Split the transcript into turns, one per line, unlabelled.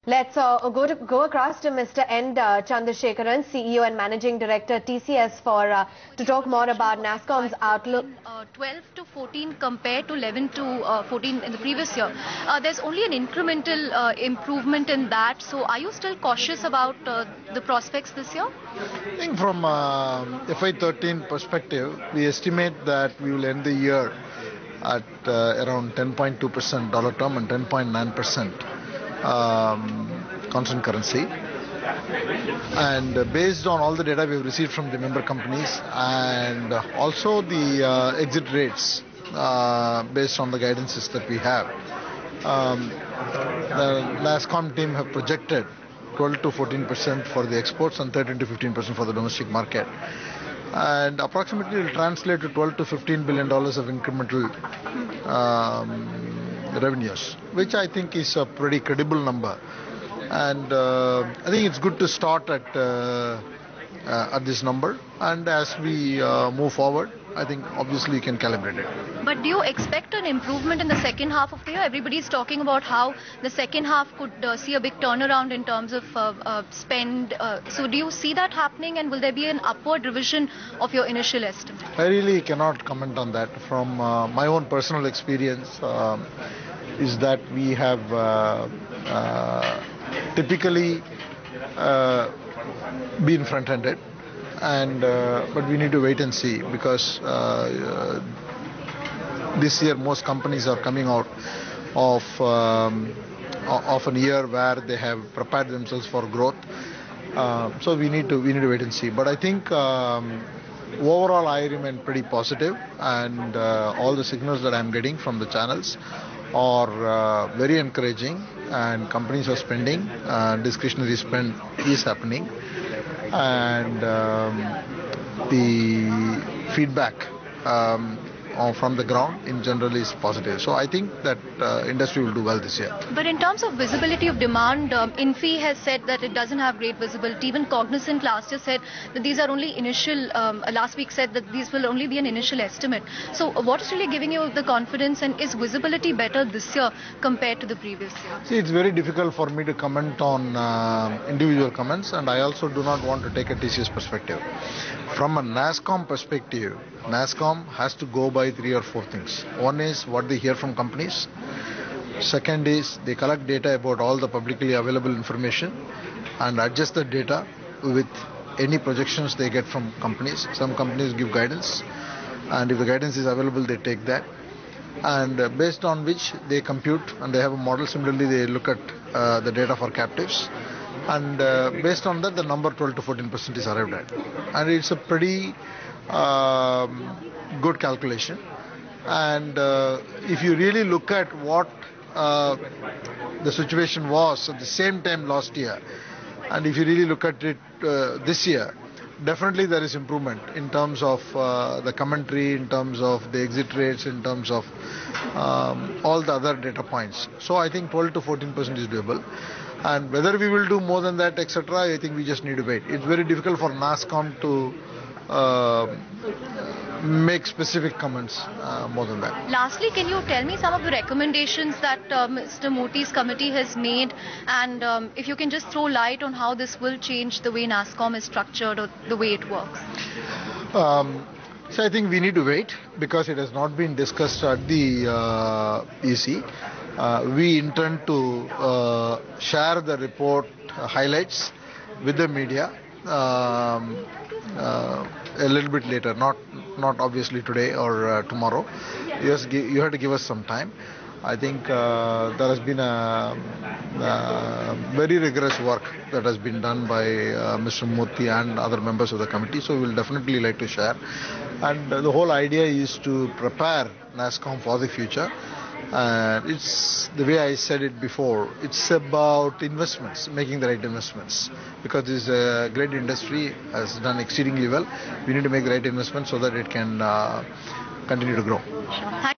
Let's go across to Mr. N. Chandrasekaran, CEO and Managing Director TCS, to talk more about Nasscom's outlook.
12 to 14 compared to 11 to 14 in the previous year. There's only an incremental improvement in that. So are you still cautious about the prospects this year?
I think from FY14 perspective, we estimate that we will end the year at around 10.2% dollar term and 10.9% constant currency, and based on all the data we've received from the member companies and also the exit rates based on the guidances that we have, the Nasscom team have projected 12 to 14% for the exports and 13 to 15% for the domestic market, and approximately it will translate to $12 to $15 billion of incremental revenues, which I think is a pretty credible number. And I think it's good to start at this number, and as we move forward, I think obviously you can calibrate it.
But do you expect an improvement in the second half of the year? Everybody's talking about how the second half could see a big turnaround in terms of spend. So do you see that happening, and will there be an upward revision of your initial estimate?
I really cannot comment on that. From my own personal experience is that we have typically been front-ended, and but we need to wait and see, because this year most companies are coming out of a year where they have prepared themselves for growth. So we need to wait and see. But I think overall I remain pretty positive, and all the signals that I'm getting from the channels are very encouraging, and companies are spending, discretionary spend is happening, and the feedback from the ground in general is positive. So I think that industry will do well this year.
But in terms of visibility of demand, Infi has said that it doesn't have great visibility. Even Cognizant last year said that these are only initial, last week said that these will only be an initial estimate. So what is really giving you the confidence, and is visibility better this year compared to the previous year?
See, it's very difficult for me to comment on individual comments, and I also do not want to take a TCS perspective. From a Nasscom perspective, Nasscom has to go by 3 or 4 things. One is what they hear from companies. Second is they collect data about all the publicly available information and adjust the data with any projections they get from companies. Some companies give guidance, and if the guidance is available, they take that, and based on which they compute, and they have a model. Similarly, they look at the data for captives, and based on that, the number 12 to 14% is arrived at, and it's a pretty good calculation. And if you really look at what the situation was at the same time last year, and if you really look at it this year, definitely there is improvement in terms of the commentary, in terms of the exit rates, in terms of all the other data points. So I think 12 to 14% is doable, and whether we will do more than that, etc., I think we just need to wait. It's very difficult for Nasscom to make specific comments more than that.
Lastly, can you tell me some of the recommendations that Mr. Moti's committee has made, and if you can just throw light on how this will change the way Nasscom is structured or the way it works?
So I think we need to wait, because it has not been discussed at the EC. We intend to share the report highlights with the media a little bit later, not obviously today or tomorrow. You have to give us some time. I think there has been a very rigorous work that has been done by Mr. Moti and other members of the committee, so we will definitely like to share. And the whole idea is to prepare Nasscom for the future. It's the way I said it before, it's about investments, making the right investments, because this is a great industry, has done exceedingly well. We need to make the right investments so that it can continue to grow.
Sure.